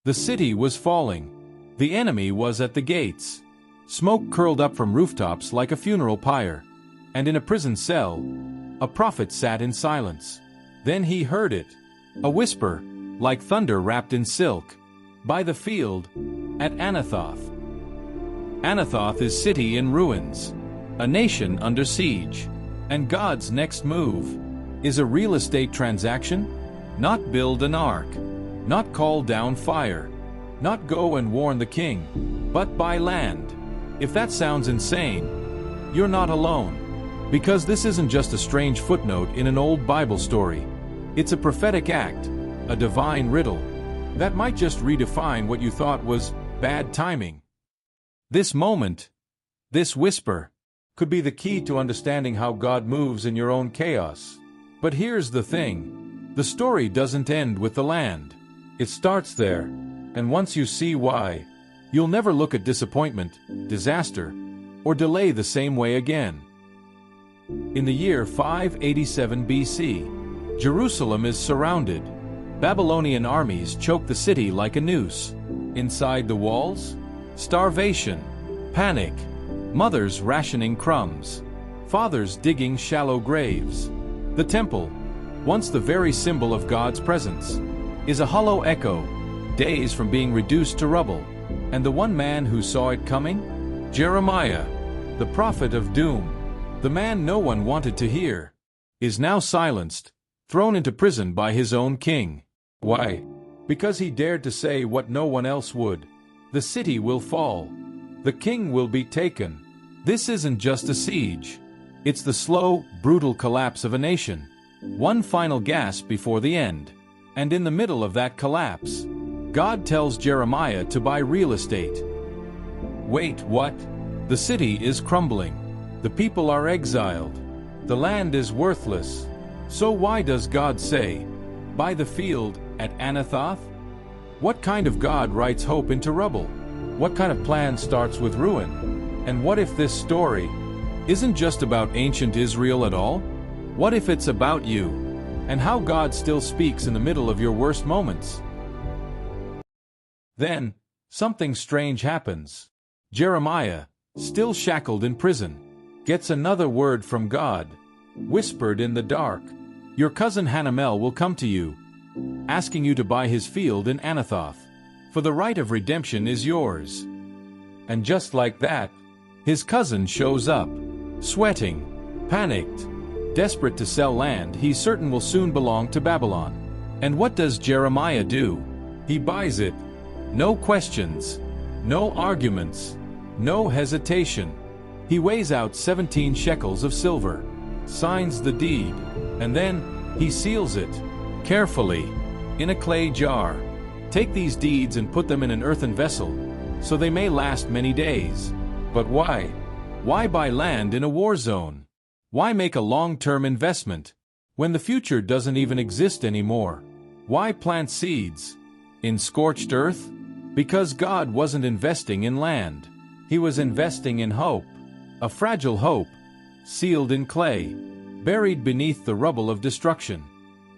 The city was falling. The enemy was at the gates. Smoke curled up from rooftops like a funeral pyre. And in a prison cell, a prophet sat in silence. Then he heard it. A whisper, like thunder wrapped in silk. By the field, at Anathoth. Anathoth is city in ruins. A nation under siege. And God's next move is a real estate transaction? Not build an ark. Not call down fire. Not go and warn the king. But buy land. If that sounds insane, you're not alone. Because this isn't just a strange footnote in an old Bible story. It's a prophetic act, a divine riddle, that might just redefine what you thought was bad timing. This moment, this whisper, could be the key to understanding how God moves in your own chaos. But here's the thing. The story doesn't end with the land. It starts there, and once you see why, you'll never look at disappointment, disaster, or delay the same way again. In the year 587 BC, Jerusalem is surrounded. Babylonian armies choke the city like a noose. Inside the walls, starvation, panic, mothers rationing crumbs, fathers digging shallow graves. The temple, once the very symbol of God's presence, is a hollow echo, days from being reduced to rubble. And the one man who saw it coming? Jeremiah, the prophet of doom, the man no one wanted to hear, is now silenced, thrown into prison by his own king. Why? Because he dared to say what no one else would. The city will fall. The king will be taken. This isn't just a siege. It's the slow, brutal collapse of a nation. One final gasp before the end. And in the middle of that collapse, God tells Jeremiah to buy real estate. Wait, what? The city is crumbling. The people are exiled. The land is worthless. So why does God say, buy the field at Anathoth? What kind of God writes hope into rubble? What kind of plan starts with ruin? And what if this story isn't just about ancient Israel at all? What if it's about you, and how God still speaks in the middle of your worst moments? Then, something strange happens. Jeremiah, still shackled in prison, gets another word from God, whispered in the dark. Your cousin Hanamel will come to you, asking you to buy his field in Anathoth, for the right of redemption is yours. And just like that, his cousin shows up, sweating, panicked, desperate to sell land he certain will soon belong to Babylon. And what does Jeremiah do? He buys it. No questions, no arguments, no hesitation. He weighs out 17 shekels of silver, signs the deed, and then he seals it, carefully, in a clay jar. Take these deeds and put them in an earthen vessel, so they may last many days. But why? Why buy land in a war zone? Why make a long-term investment, when the future doesn't even exist anymore? Why plant seeds in scorched earth? Because God wasn't investing in land. He was investing in hope, a fragile hope, sealed in clay, buried beneath the rubble of destruction.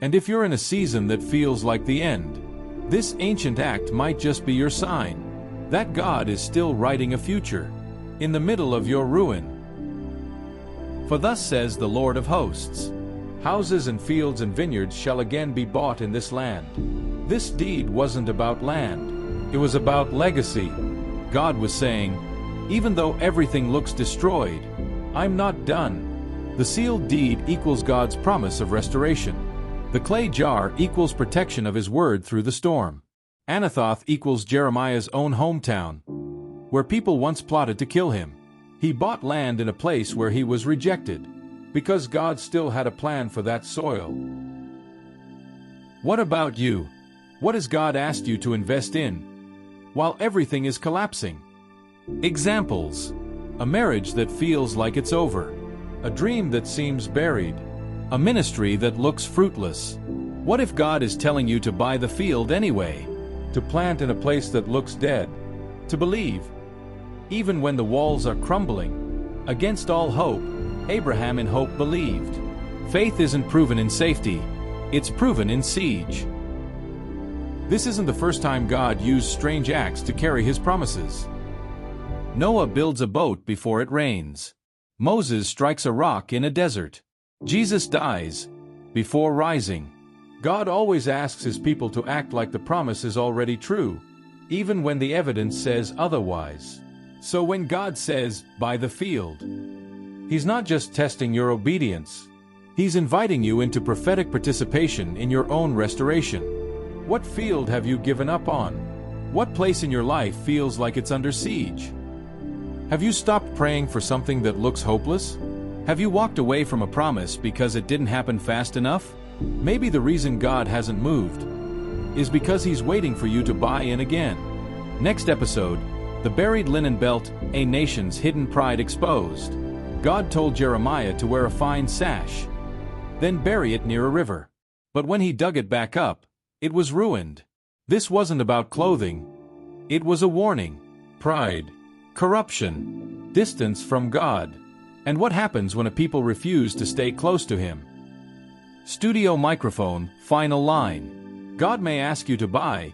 And if you're in a season that feels like the end, this ancient act might just be your sign that God is still writing a future in the middle of your ruin. For thus says the Lord of hosts, houses and fields and vineyards shall again be bought in this land. This deed wasn't about land. It was about legacy. God was saying, even though everything looks destroyed, I'm not done. The sealed deed equals God's promise of restoration. The clay jar equals protection of his word through the storm. Anathoth equals Jeremiah's own hometown, where people once plotted to kill him. He bought land in a place where he was rejected, because God still had a plan for that soil. What about you? What has God asked you to invest in while everything is collapsing? Examples: a marriage that feels like it's over, a dream that seems buried, a ministry that looks fruitless. What if God is telling you to buy the field anyway, to plant in a place that looks dead, to believe, even when the walls are crumbling? Against all hope, Abraham in hope believed. Faith isn't proven in safety, it's proven in siege. This isn't the first time God used strange acts to carry his promises. Noah builds a boat before it rains. Moses strikes a rock in a desert. Jesus dies before rising. God always asks his people to act like the promise is already true, even when the evidence says otherwise. So when God says, "Buy the field," he's not just testing your obedience. He's inviting you into prophetic participation in your own restoration. What field have you given up on? What place in your life feels like it's under siege? Have you stopped praying for something that looks hopeless? Have you walked away from a promise because it didn't happen fast enough? Maybe the reason God hasn't moved is because he's waiting for you to buy in again. Next episode, the buried linen belt, a nation's hidden pride exposed. God told Jeremiah to wear a fine sash, then bury it near a river. But when he dug it back up, it was ruined. This wasn't about clothing. It was a warning. Pride, corruption, distance from God. And what happens when a people refuse to stay close to him? Studio microphone, final line. God may ask you to buy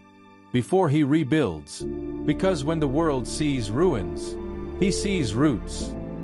before he rebuilds, because when the world sees ruins, he sees roots.